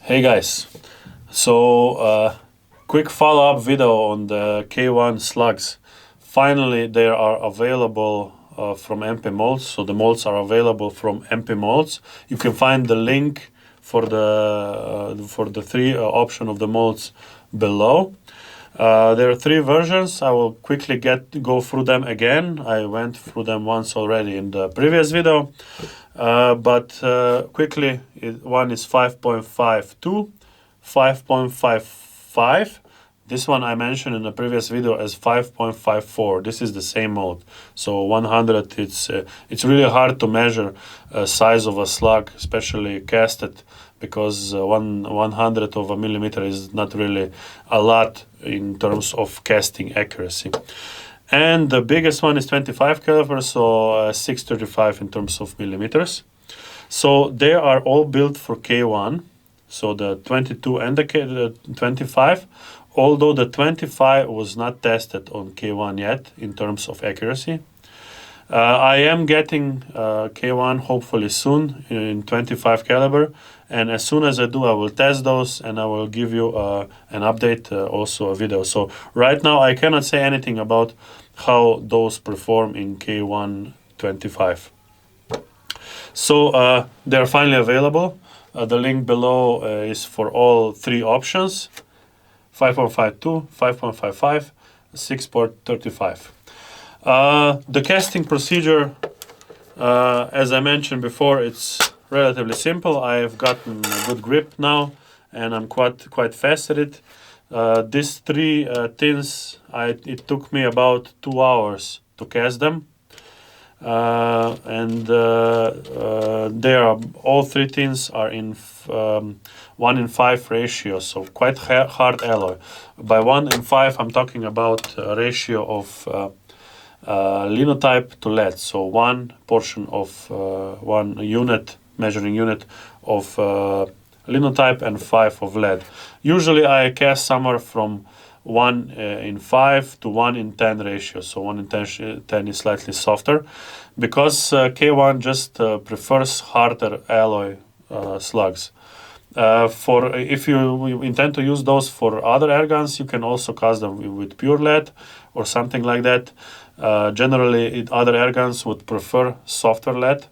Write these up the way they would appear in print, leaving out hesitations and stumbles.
Hey guys, quick follow-up video on the K1 slugs. Finally, they are available from MP molds, so the molds are available from MP molds. You can find the link for the three option of the molds below. There are three versions. I will quickly go through them again. I went through them once already in the previous video. Quickly, one is 5.52, 5.55. This one I mentioned in the previous video as 5.54. This is the same mold. So 100, it's really hard to measure size of a slug, especially casted, because 100 of a millimeter is not really a lot in terms of casting accuracy. And the biggest one is 25 caliber, so 635 in terms of millimeters. So they are all built for K1, so the 22 and the 25, although the 25 was not tested on K1 yet in terms of accuracy. I am getting K1 hopefully soon in 25 caliber, and as soon as I do, I will test those and I will give you an update, also a video. So right now I cannot say anything about how those perform in K1 25. So they're finally available. The link below is for all three options: 5.52, 5.55, 6.35. The casting procedure, as I mentioned before, it's relatively simple. I've gotten a good grip now, and I'm quite fast at it. These three tins, it took me about 2 hours to cast them, they are all three tins are in 1:5 ratio, so quite hard alloy. By 1:5, I'm talking about a ratio of linotype to lead, so one portion of one unit, measuring unit of linotype and 5 of lead. Usually I cast somewhere from 1:5 to 1:10 ratio, so 1:10 is slightly softer, because K1 just prefers harder alloy slugs. If you intend to use those for other air guns, you can also cast them with pure lead or something like that. Generally, other air guns would prefer softer lead,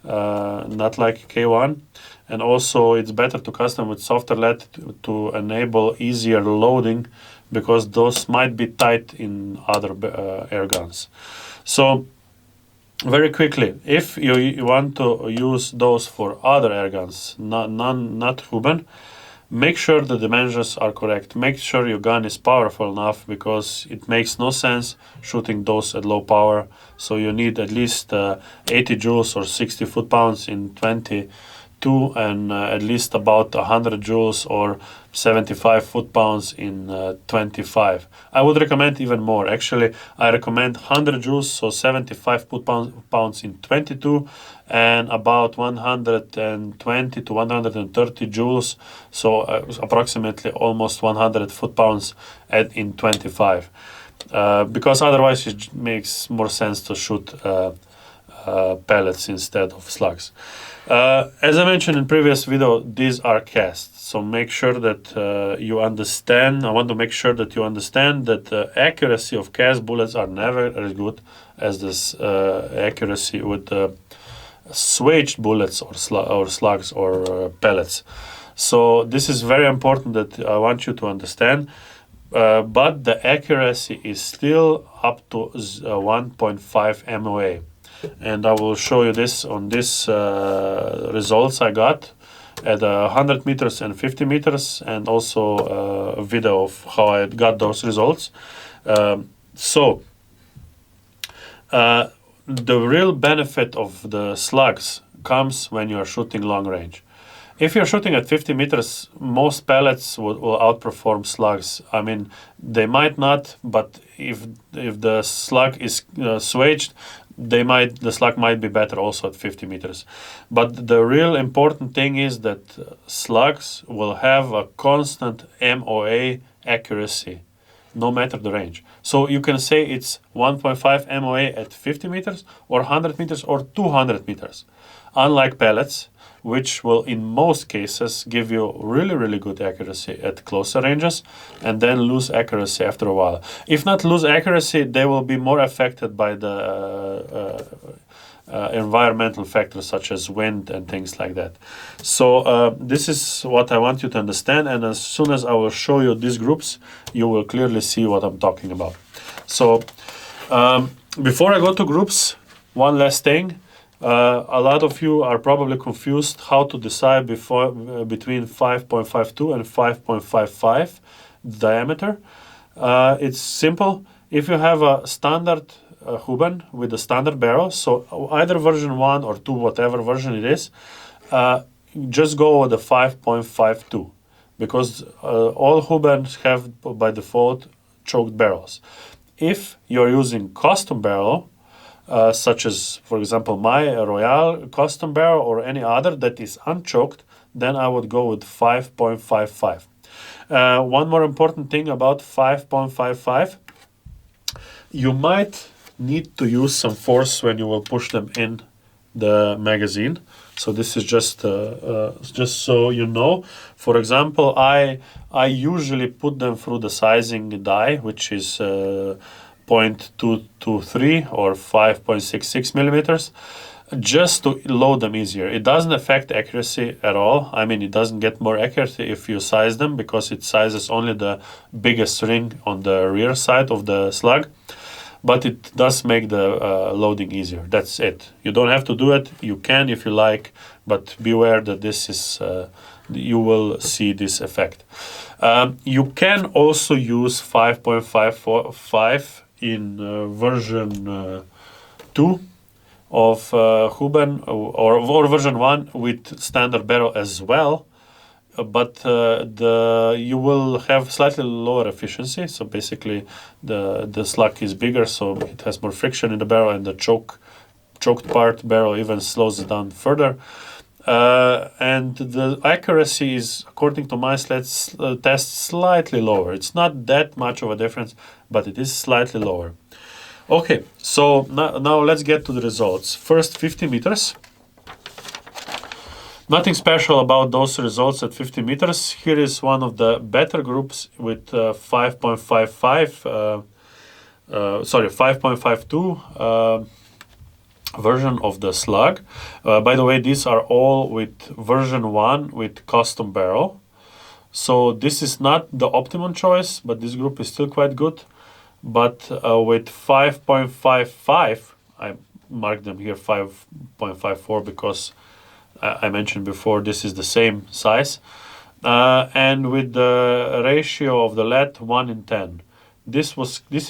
not like K1. And also, it's better to cast them with softer lead to enable easier loading, because those might be tight in other air guns. So, very quickly, if you want to use those for other air guns, not Huben, make sure the dimensions are correct. Make sure your gun is powerful enough, because it makes no sense shooting those at low power. So you need at least 80 joules or 60 foot-pounds in 22, and at least about 100 joules or 75 foot-pounds in 25. I would recommend even more. Actually, I recommend 100 joules, so 75 foot-pounds in 22, and about 120 to 130 joules, so approximately almost 100 foot-pounds in 25. Because otherwise it makes more sense to shoot pellets instead of slugs. As I mentioned in previous video, these are cast, so make sure that you understand. I want to make sure that you understand that the accuracy of cast bullets are never as good as this accuracy with swaged bullets or slugs or pellets. So this is very important that I want you to understand. But the accuracy is still up to 1.5 MOA. And I will show you this on this results I got at 100 meters and 50 meters, and also a video of how I got those results. The real benefit of the slugs comes when you are shooting long range. If you're shooting at 50 meters, most pellets will outperform slugs. I mean, they might not, but if the slug is swaged, the slug might be better also at 50 meters. But the real important thing is that slugs will have a constant MOA accuracy, no matter the range. So you can say it's 1.5 MOA at 50 meters or 100 meters or 200 meters. Unlike pellets, which will in most cases give you really, really good accuracy at closer ranges and then lose accuracy after a while. If not lose accuracy, they will be more affected by the environmental factors such as wind and things like that. So this is what I want you to understand, and as soon as I will show you these groups, you will clearly see what I'm talking about. So before I go to groups, one last thing. A lot of you are probably confused how to decide between 5.52 and 5.55 diameter. It's simple. If you have a standard Huben with a standard barrel, so either version 1 or 2, whatever version it is, just go with the 5.52 because all Hubens have by default choked barrels. If you're using custom barrel, such as, for example, my Rojal custom barrel or any other that is unchoked, then I would go with 5.55. One more important thing about 5.55, you might need to use some force when you will push them in the magazine. So this is just so you know. For example, I usually put them through the sizing die, which is 0.223 or 5.66 millimeters, just to load them easier. It doesn't affect accuracy at all. I mean, it doesn't get more accurate if you size them because it sizes only the biggest ring on the rear side of the slug. But it does make the loading easier. That's it. You don't have to do it. You can if you like, but beware that this is, you will see this effect. You can also use 5.55 in version 2 of Huben or version 1 with standard barrel as well. But you will have slightly lower efficiency. So basically, the slug is bigger, so it has more friction in the barrel, and the choked part barrel even slows it down further. And the accuracy is, according to my test, slightly lower. It's not that much of a difference, but it is slightly lower. Okay, so now let's get to the results. First, 50 meters. Nothing special about those results at 50 meters. Here is one of the better groups with 5.52 version of the slug. By the way, these are all with version 1 with custom barrel. So this is not the optimum choice, but this group is still quite good. But with 5.55, I marked them here 5.54 because I mentioned before this is the same size, and with the ratio of the lead 1:10. This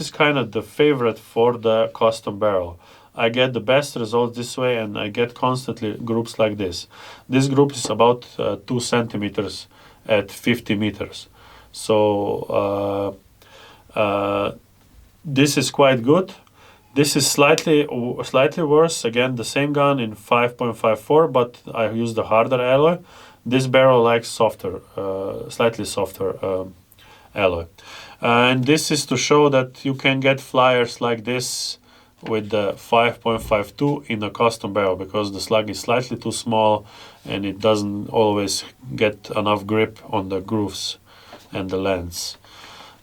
is kind of the favorite for the custom barrel. I get the best results this way, and I get constantly groups like this. This group is about 2 centimeters at 50 meters. So this is quite good. This is slightly worse. Again, the same gun in 5.54, but I use the harder alloy. This barrel likes softer, slightly softer alloy. And this is to show that you can get flyers like this with the 5.52 in a custom barrel because the slug is slightly too small and it doesn't always get enough grip on the grooves and the lens.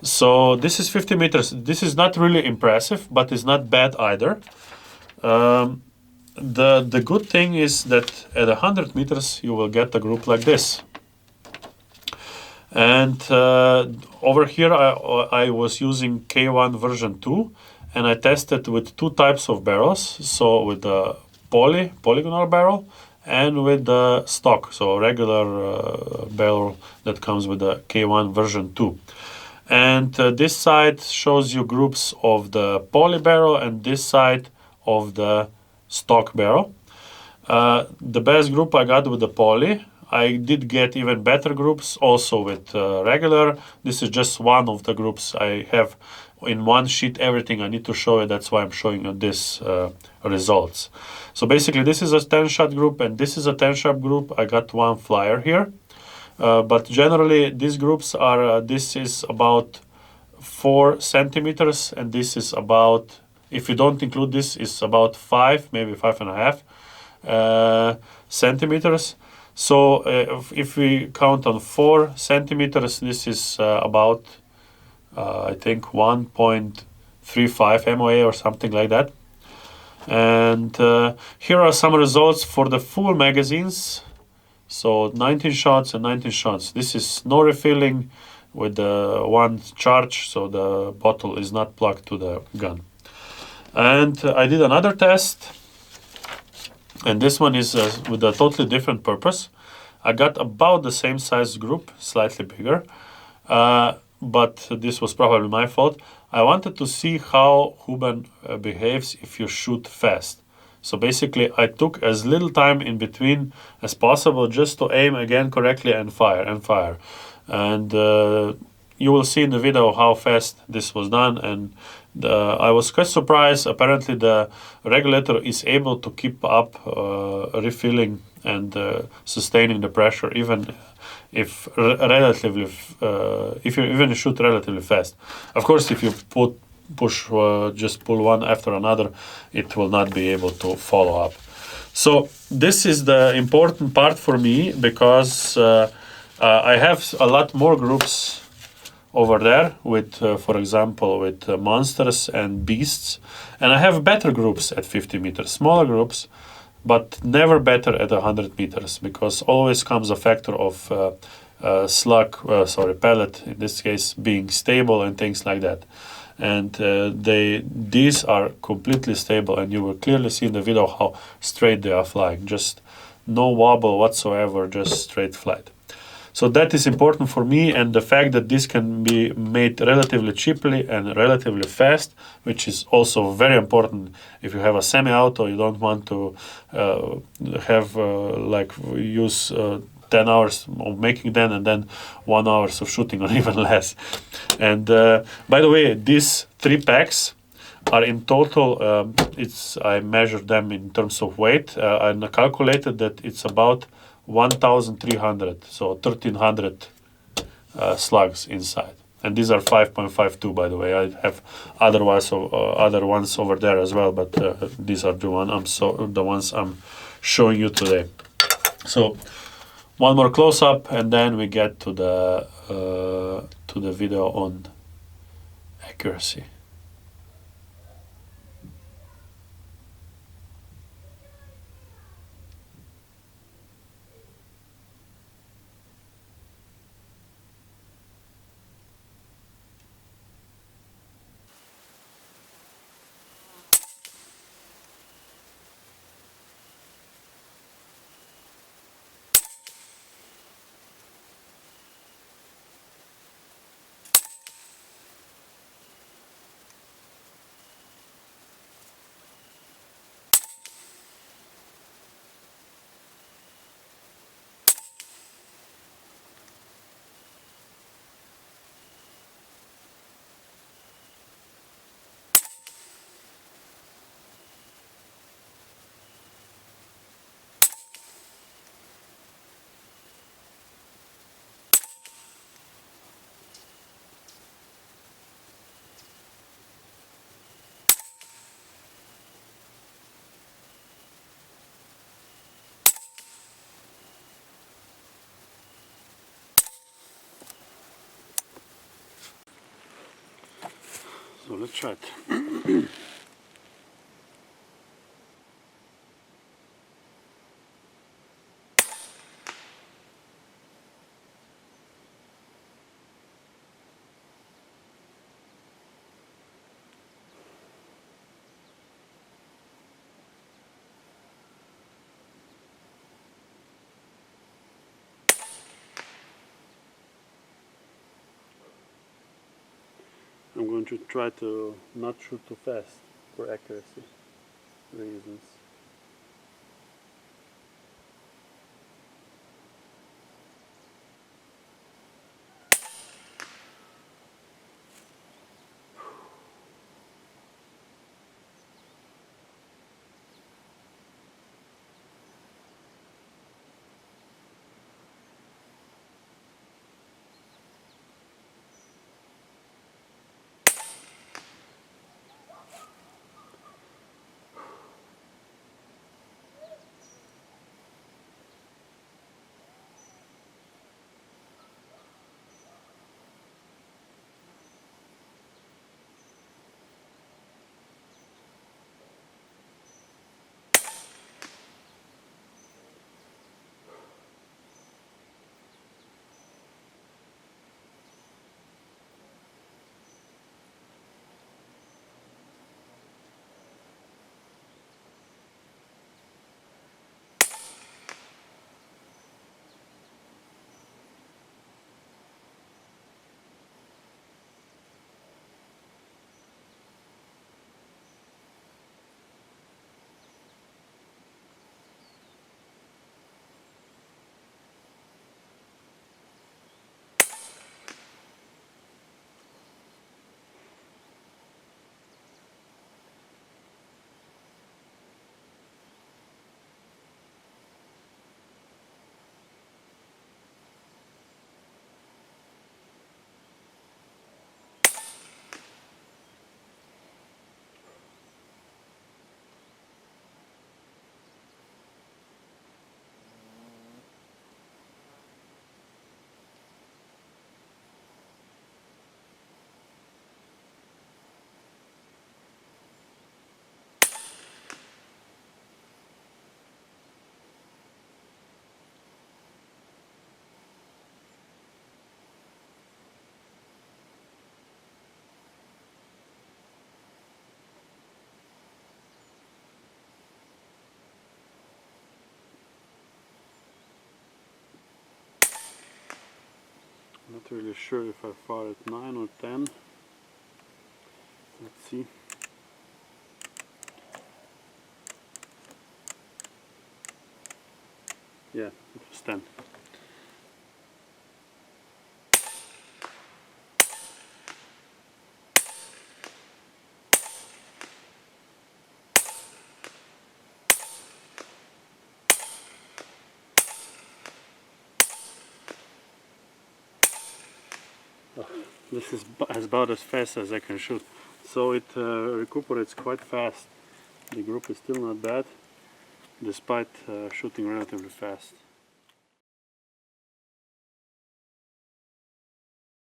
So this is 50 meters. This is not really impressive, but it's not bad either. The good thing is that at 100 meters you will get a group like this. And over here I was using K1 version 2, and I tested with 2 types of barrels. So with the polygonal barrel and with the stock, so regular barrel that comes with the K1 version 2. And this side shows you groups of the poly barrel and this side of the stock barrel. The best group I got with the poly. I did get even better groups also with regular. This is just one of the groups. I have in one sheet everything I need to show you. That's why I'm showing you this results. So basically this is a 10-shot group and this is a 10-shot group. I got one flyer here. But generally these groups are, this is about 4 centimeters and this is about, if you don't include this, is about 5, maybe 5.5 centimeters. So if we count on 4 centimeters, this is about I think 1.35 MOA or something like that. And here are some results for the full magazines. So 19 shots and 19 shots. This is no refilling with the one charge, so the bottle is not plugged to the gun. And I did another test, and this one is with a totally different purpose. I got about the same size group, slightly bigger, but this was probably my fault. I wanted to see how Huben behaves if you shoot fast. So basically, I took as little time in between as possible just to aim again correctly and fire and fire. And you will see in the video how fast this was done. And I was quite surprised. Apparently, the regulator is able to keep up refilling and sustaining the pressure even if relatively if you even shoot relatively fast. Of course, if you just pull one after another, it will not be able to follow up. So this is the important part for me, because I have a lot more groups over there with, for example, with monsters and beasts, and I have better groups at 50 meters, smaller groups, but never better at 100 meters, because always comes a factor of pellet, in this case, being stable and things like that. And these are completely stable, and you will clearly see in the video how straight they are flying. Just no wobble whatsoever, just straight flight. So that is important for me, and the fact that this can be made relatively cheaply and relatively fast, which is also very important if you have a semi-auto. You don't want to use 10 hours of making them and then 1 hour of shooting, or even less. And by the way, these 3 packs are in total, I measured them in terms of weight, and calculated that it's about 1,300, so 1,300 slugs inside. And these are 5.52, by the way. I have other ones over there as well, but these are the ones I'm showing you today. So one more close-up, and then we get to the video on accuracy. So let's try it. I'm going to try to not shoot too fast for accuracy reasons. Not really sure if I fired 9 or 10. Let's see. Yeah, it was 10. This is about as fast as I can shoot. So it recuperates quite fast. The group is still not bad, despite shooting relatively fast.